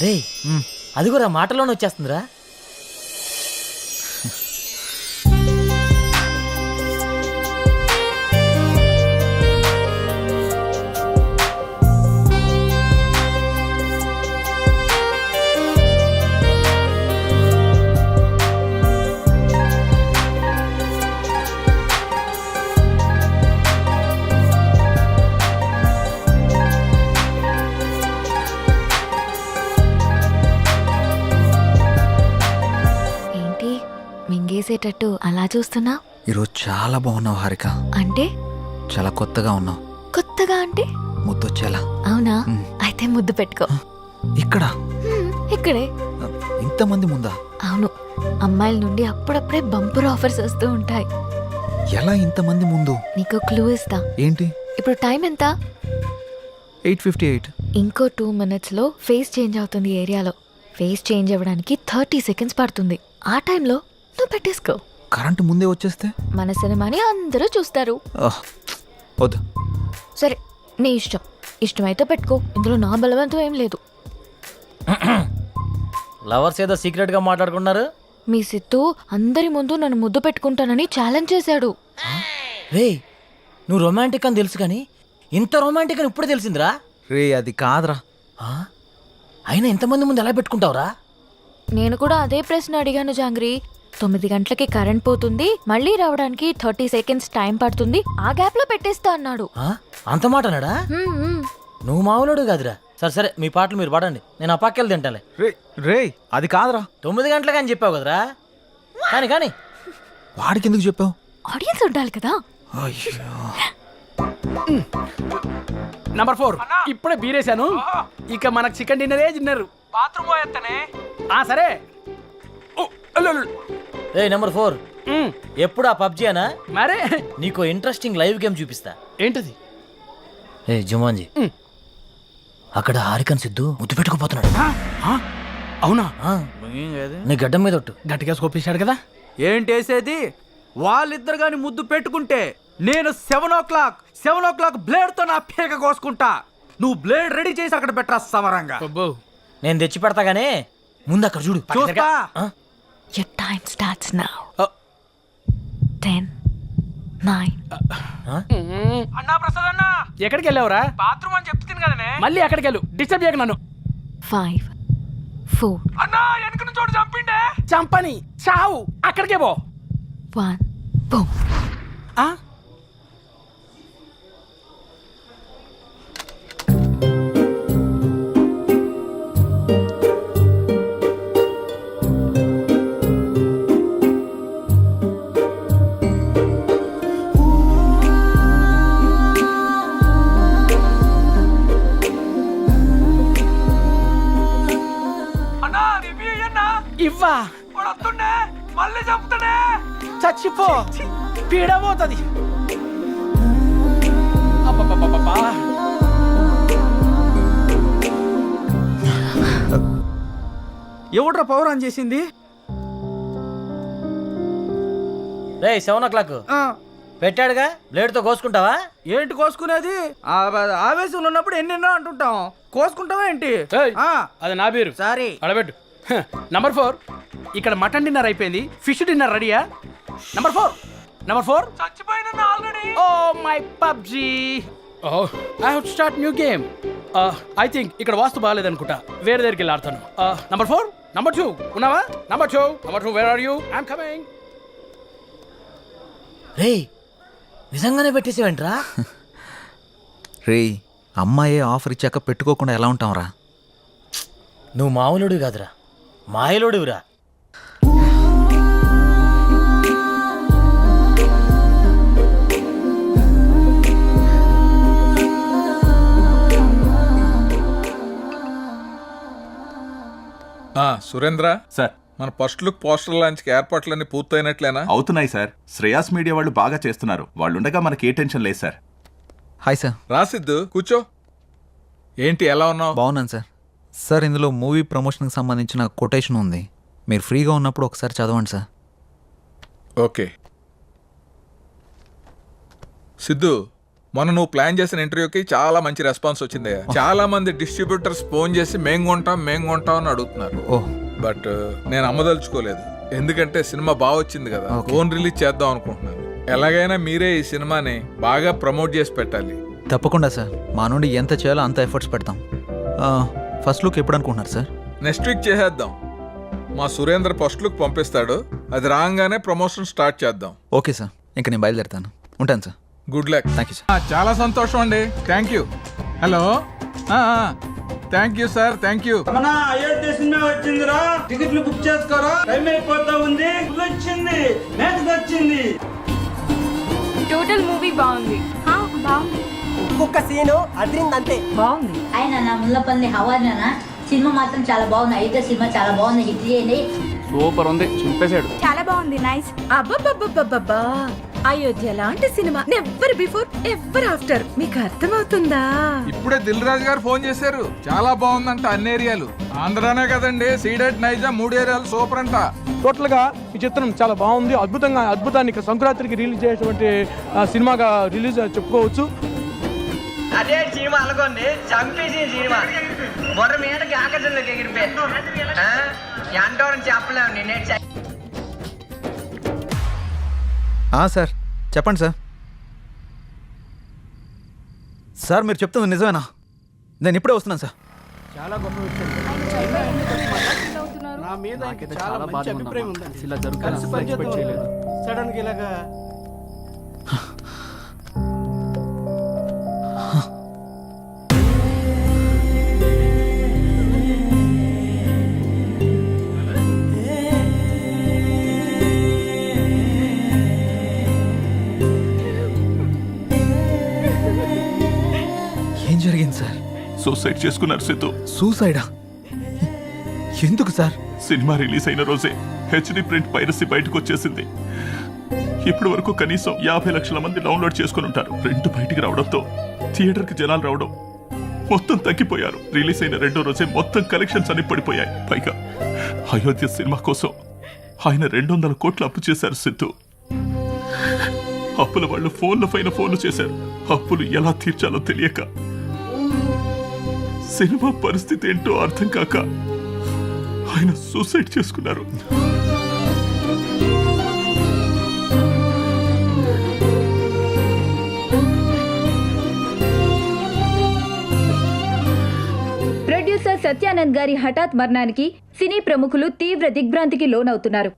రే అది కూడా మాటలోనే వచ్చేస్తుందిరా. మింగేసేటట్టు అలా చూస్తున్నా. ఈరోజు చాలా బాగున్నావు హారిక. అంటే చాలా కొత్తగా ఉన్నావు. కొత్తగా అంటే ముద్దొచ్చేలా. అవునా? అయితే ముద్దు పెట్టుకో. ఇక్కడ ఇక్కడే. ఇంతమంది ముందా? అవును, అమ్మాయిల నుండి అప్పుడప్పుడే బంపర్ ఆఫర్స్ వస్తూ ఉంటాయి. ఎలా ఇంతమంది ముందు? నీకు క్లూ ఇస్తా. ఏంటి? ఇప్పుడు టైం ఎంత? 8:58. ఇంకో 2 minutes లో ఫేస్ చేంజ్ అవుతుంది ఏరియాలో. ఫేస్ చేంజ్ అవ్వడానికి 30 seconds పడుతుంది. ఆ టైంలో నువ్వు పెట్టేసుకో. కరెంటు ముందే వచ్చేస్తే మన సినిమాని అందరూ చూస్తారు. వద్దు. సరే, నీ ఇష్టం. ఇష్టమైతే పెట్టుకో. ఇందులో నా బలవంతం ఏం లేదు. లవర్స్ ఏదో సీక్రెట్ గా మాట్లాడుకున్నారు. మీ సిత్తు అందరి ముందు నన్ను ముద్దు పెట్టుకుంటానని ఛాలెంజ్ చేశాడు. రే నువ్వు రొమాంటిక్ అని తెలుసు కానీ ఇంత రొమాంటిక్ అని ఇప్పుడు తెలిసిందిరా. రే అది కాదురా. అయినా ఇంతమంది ముందు ఎలా పెట్టుకుంటావురా? నేను కూడా అదే ప్రశ్న అడిగాను జాంగ్రీ. 9 గంటలకి కరెంట్ పోతుంది, మళ్ళీ రావడానికి 30 seconds టైం పడుతుంది, ఆ గ్యాప్ లో పెట్టేస్తా అన్నాడు. అంత మాట అన్నాడా? నువ్వు మామూలుడు కాదురా. సరే సరే, మీ పాటలు మీరు పాడండి, నేను ఆ పక్కెళ్ళి తింటాలే. రే అది కాదురా. 9 గంటలకి అని చెప్పావు కదరా. కానీ కానీ వాడికి ఎందుకు చెప్పావు? ఆడియన్స్ ఉండాలి కదా. నంబర్ 4 ఇప్పుడే బీరేశాను. ఇక మనకు చికెన్ డిన్నరే తిన్నారు. బాత్రూమ్ పోయేత్తనే. సరే. ఏ నెంబర్ 4 ఎప్పుడు ఆ పబ్జీ అనా? మరే నీకు ఇంట్రెస్టింగ్ లైవ్ గేమ్ చూపిస్తా. ఏంటది? ఏ జుమాన్జీ, అక్కడ హారికన్ సిద్ధు ముద్దు పెట్టుకుపోతున్నాడు. అవునా? నీ గడ్డం మీద ఒట్టు. గట్టిగా స్కోపేశాడు కదా. ఏంటేసేది? వాళ్ళిద్దరు గాని ముద్దు పెట్టుకుంటే నేను 7 o'clock బ్లేడ్ తో నా పేక కోసుకుంటా. నువ్వు బ్లేడ్ రెడీ చేసి అక్కడ పెట్టరా సమరంగా. నేను తెచ్చి పెడతా గానీ ముందు అక్కడ చూడు. చూస్తా. Your time starts now. 10, 9. అన్నా ప్రసాద్ అన్నా, ఎక్కడికి వెళ్ళావురా? బాత్రూమ్ అని చెప్తుంది కదనే. మళ్ళీ ఎక్కడికి వెళ్ళు, డిస్టర్బ్ చేయకు నన్ను. 5, 4. అన్నా వెనక నుంచి చోటు చంపిండే. చంపని చావు, అక్కడికే పో. 1, boom. ఇవ్వా మళ్ళీ చంపుతాడే. చచ్చిపో, పీడబోతుంది. ఎవడ్రా పవర్ ఆన్ చేసింది? రే 7 o'clock పెట్టాడుగా, బ్లేడ్ తో కోసుకుంటావా? ఏంటి కోసుకునేది? ఆవేశంలో ఉన్నప్పుడు ఎన్నెన్నో అంటుంటాం. కోసుకుంటావా ఏంటి? అది నా పేరు. సారీ అడబెట్టు. నంబర్ 4 ఇక్కడ మటన్ డిన్నర్ అయిపోయింది, ఫిష్ డిన్నర్ రెడీయా? నంబర్ 4 చచ్చిపోయినా ఆల్రెడీ. Oh my PUBG. I have to start new game. I think ఇక్కడ వాస్తు బాగాలేదనుకుంటా, వేరే దగ్గరికి వెళ్ళి ఆడతాను. నంబర్ 4 నంబర్ 2 ఉన్నావా? Number 2 where are you? I'm coming. రే నిజంగానే పెట్టేసేవేంట్రా? రే అమ్మాయి ఆఫర్ ఇచ్చాక పెట్టుకోకుండా ఎలా ఉంటావురా? నువ్వు మామూలుడు కాదురా, మాయలోడురా. సురేంద్ర సార్, మన ఫస్ట్ లుక్ పోస్టర్ లాంచ్ ఏర్పాట్లన్నీ పూర్తయినట్లేనా? అవుతున్నాయి సార్. శ్రేయాస్ మీడియా వాళ్ళు బాగా చేస్తున్నారు. వాళ్ళుండగా మనకి ఏ టెన్షన్ లేదు సార్. Hi sir. రాసిద్దు కూర్చో. ఏంటి ఎలా ఉన్నావు? బాగున్నాను సార్. సార్ ఇందులో మూవీ ప్రమోషన్కి సంబంధించిన కొటేషన్ ఉంది, మీరు ఫ్రీగా ఉన్నప్పుడు ఒకసారి చదవండి సార్. ఓకే. సిద్ధు, మొన్న నువ్వు ప్లాన్ చేసిన ఇంటర్వ్యూకి చాలా మంచి రెస్పాన్స్ వచ్చింది. చాలా మంది డిస్ట్రిబ్యూటర్స్ ఫోన్ చేసి మేం కొంటాం అని అడుగుతున్నారు. ఓహ్ బట్ నేను అమ్మదలుచుకోలేదు, ఎందుకంటే సినిమా బాగా వచ్చింది కదా, ఫోన్ రిలీజ్ చేద్దాం అనుకుంటున్నాను. ఎలాగైనా మీరే ఈ సినిమాని బాగా ప్రమోట్ చేసి పెట్టాలి. తప్పకుండా సార్, మా నుండి ఎంత చేయాలో అంత ఎఫర్ట్స్ పెడతాం. ఫస్ట్ లుక్ ఎప్పుడు అనుకుంటున్నారు సార్? నెక్స్ట్ వీక్ చేసేద్దాం. మా సురేంద్ర ఫస్ట్ లుక్ పంపిస్తాడు, అది రాగానే ప్రమోషన్ స్టార్ట్ చేద్దాం. ఓకే సార్, ఇంకా నేను బయలుదేరుతాను. ఉంటాను sir. Good luck. Thank you sir. చాలా సంతోషం అండి, thank you. Hello, thank you sir, thank you. మన అయోధ్య సినిమా వచ్చిందిరా, టికెట్లు బుక్ చేసుకోరా, టైం అయిపోతా ఉంది. వచ్చింది, మ్యాచ్ వచ్చింది. టోటల్ మూవీ బాగుంది. ఒక్కొక్క సీను అదిరిందంతే. బాగుంది. ఆయన నా ముల్లపల్లి హవానా సినిమా మాత్రం చాలా బాగుంది. అయితే సినిమా చాలా బాగుంది, హిట్ చేయండి. సూపర్ ఉంది, చింపేశాడు. చాలా బాగుంది. నైస్. అబ్బబ్బబ్బబ్బబ్బా, అయోధ్య లాంటి cinema never before ever after. మీకు అర్థమవుతుందా? ఇప్పుడే దిల్ రాజు గారు ఫోన్ చేశారు, చాలా బాగుందంట అన్ని ఏరియాలు. ఆంధ్రానే కదండి, సీడెడ్ నైజా 3 ఏరియాలు సూపర్ అంట. టోటల్ గా ఈ చిత్రం చాలా బాగుంది, అద్భుతాన్ని సంక్రాంతికి రిలీజ్ చేసేటువంటి సినిమాగా రిలీజ్ చెప్పుకోవచ్చు. అదే సినిమా అనుకోండి, చంపేసిన సినిమా బొర్ర మీదకి ఆకాశంలోకి ఎగిరిపోయారు. ఎంటోరని చెప్పలేము నేనే. సార్ చెప్పండి సార్. సార్ మీరు చెప్తుంది నిజమేనా? నేను ఇప్పుడే వస్తున్నాను సార్. చాలా గొప్ప విషయం. నా మీద చాలా మంచి అభిప్రాయం ఉందండి. ఇలా జరుగుతుంది సడన్ గా ఇలాగా. ఏం జరిగింది సార్? సూసైడ్ చేసుకున్నారు సిద్ధు. సూసైడా? ఎందుకు సార్? సినిమా రిలీజ్ అయిన రోజే హెచ్డి ప్రింట్ పైరసీ బయటకు వచ్చేసింది. ఇప్పటి వరకు కనీసం 50 లక్షల మంది డౌన్లోడ్ చేసుకుని ఉంటారు. ప్రింట్ బయటికి రావడంతో థియేటర్కి జనాలు రావడం మొత్తం తగ్గిపోయారు. రిలీజ్ అయిన 2వ రోజే మొత్తం కలెక్షన్స్ అన్ని పడిపోయాయి. పైగా అయోధ్య సినిమా కోసం ఆయన 200 కోట్లు అప్పు చేశారు సిద్ధు. అప్పుల వాళ్ళు ఫోన్ల పైన ఫోన్లు చేశారు. అప్పులు ఎలా తీర్చాలో తెలియక, సినిమా పరిస్థితి ఏంటో అర్థం కాక ఆయన సూసైడ్ చేసుకున్నారు. ప్రొడ్యూసర్ సత్యానంద్ గారి హఠాత్ మరణానికి సినీ ప్రముఖులు తీవ్ర దిగ్భ్రాంతికి లోనవుతున్నారు.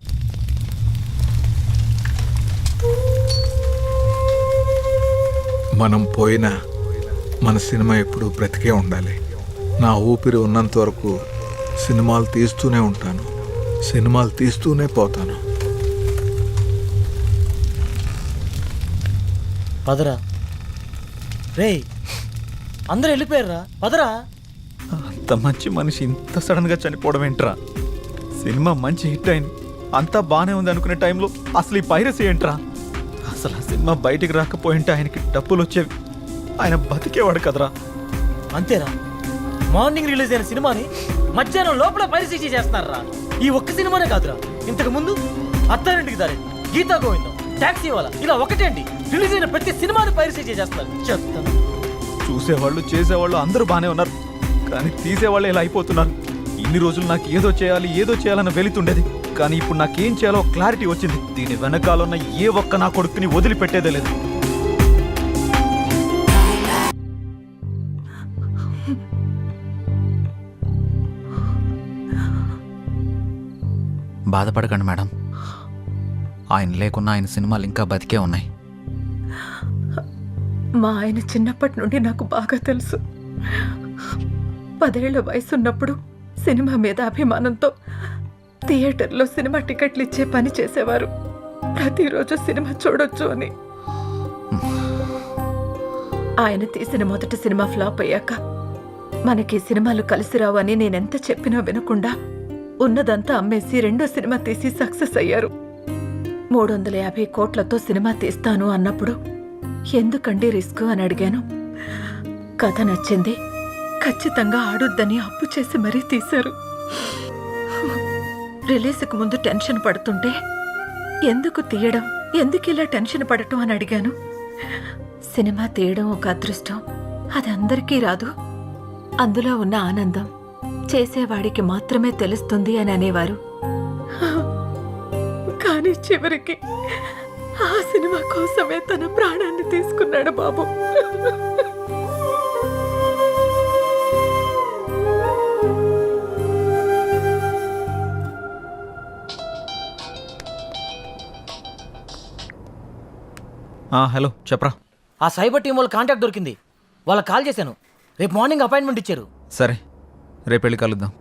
మనం పోయినా మన సినిమా ఎప్పుడు బ్రతికే ఉండాలి. నా ఊపిరి ఉన్నంత వరకు సినిమాలు తీస్తూనే ఉంటాను, సినిమాలు తీస్తూనే పోతాను. పదరా రేయ్, అందరూ వెళ్ళిపోయారా? పదరా. అంత మంచి మనిషి ఇంత సడన్గా చనిపోవడం ఏంట్రా? సినిమా మంచి హిట్ అయింది, అంతా బాగానే ఉంది అనుకునే టైంలో అసలు ఈ పైరసీ ఏంట్రా? అసలు ఆ సినిమా బయటికి రాకపోయింటే ఆయనకి డబ్బులు వచ్చేవి, ఆయన బతికేవాడు కదరా. అంతేరా, మార్నింగ్ రిలీజ్ అయిన సినిమాని మధ్యాహ్నం లోపల పైరసీ చేస్తున్నారా? ఈ ఒక్క సినిమానే కాదురా, ఇంతకు ముందు అత్తారింటికి దారి, గీతా గోవిందం, టాక్సీ వాళ్ళ, ఇలా ఒకటేంటి రిలీజ్ అయిన ప్రతి సినిమాని పైరసీ చేస్తారు. చెప్తాను. చూసేవాళ్ళు చేసేవాళ్ళు అందరూ బాగానే ఉన్నారు, కానీ తీసేవాళ్ళు ఇలా అయిపోతున్నారు. ఇన్ని రోజులు నాకు ఏదో చేయాలన్న వెళుతుండేది, కానీ ఇప్పుడు నాకేం చేయాలో క్లారిటీ వచ్చింది. దీని వెనకాలన్న ఏ ఒక్క నా కొడుకుని వదిలిపెట్టేదే లేదు. బాధపడకండి మేడం, ఆయన లేకున్నా ఆయన సినిమాలు ఇంకా బతికే ఉన్నాయి. మా ఆయన చిన్నప్పటి నుండి నాకు బాగా తెలుసు. 10 ఏళ్ల వయసున్నప్పుడు సినిమా మీద అభిమానంతో థియేటర్లో సినిమా టికెట్లు ఇచ్చే పని చేసేవారు. ప్రతిరోజు సినిమా చూడొచ్చు అని. ఆయన తీసిన మొదటి సినిమా ఫ్లాప్ అయ్యాక మనకి సినిమాలు కలిసి రావు అని నేనెంత చెప్పినా వినకుండా ఉన్నదంతా అమ్మేసి 2వ సినిమా తీసి సక్సెస్ అయ్యారు. 350 కోట్లతో సినిమా తీస్తాను అన్నప్పుడు ఎందుకండి రిస్క్ అని అడిగాను. కథ నచ్చింది, ఖచ్చితంగా ఆడొద్దని అప్పు చేసి మరీ తీశారు. రిలీజ్కి ముందు టెన్షన్ పడుతుంటే ఎందుకు తీయడం, ఎందుకు ఇలా టెన్షన్ పడటం అని అడిగాను. సినిమా తీయడం ఒక అదృష్టం, అది అందరికీ రాదు. అందులో ఉన్న ఆనందం చేసేవాడికి మాత్రమే తెలుస్తుంది అని అనేవారు. కానీ చివరికి ఆ సినిమా కోసమే తన ప్రాణాన్ని తీసుకున్నాడు బాబు. హలో చెప్పరా. ఆ సైబర్ టీం వాళ్ళ కాంటాక్ట్ దొరికింది. వాళ్ళకి కాల్ చేశాను. రేపు మార్నింగ్ అపాయింట్మెంట్ ఇచ్చారు. సరే రేపు వెళ్ళి కలుద్దాం.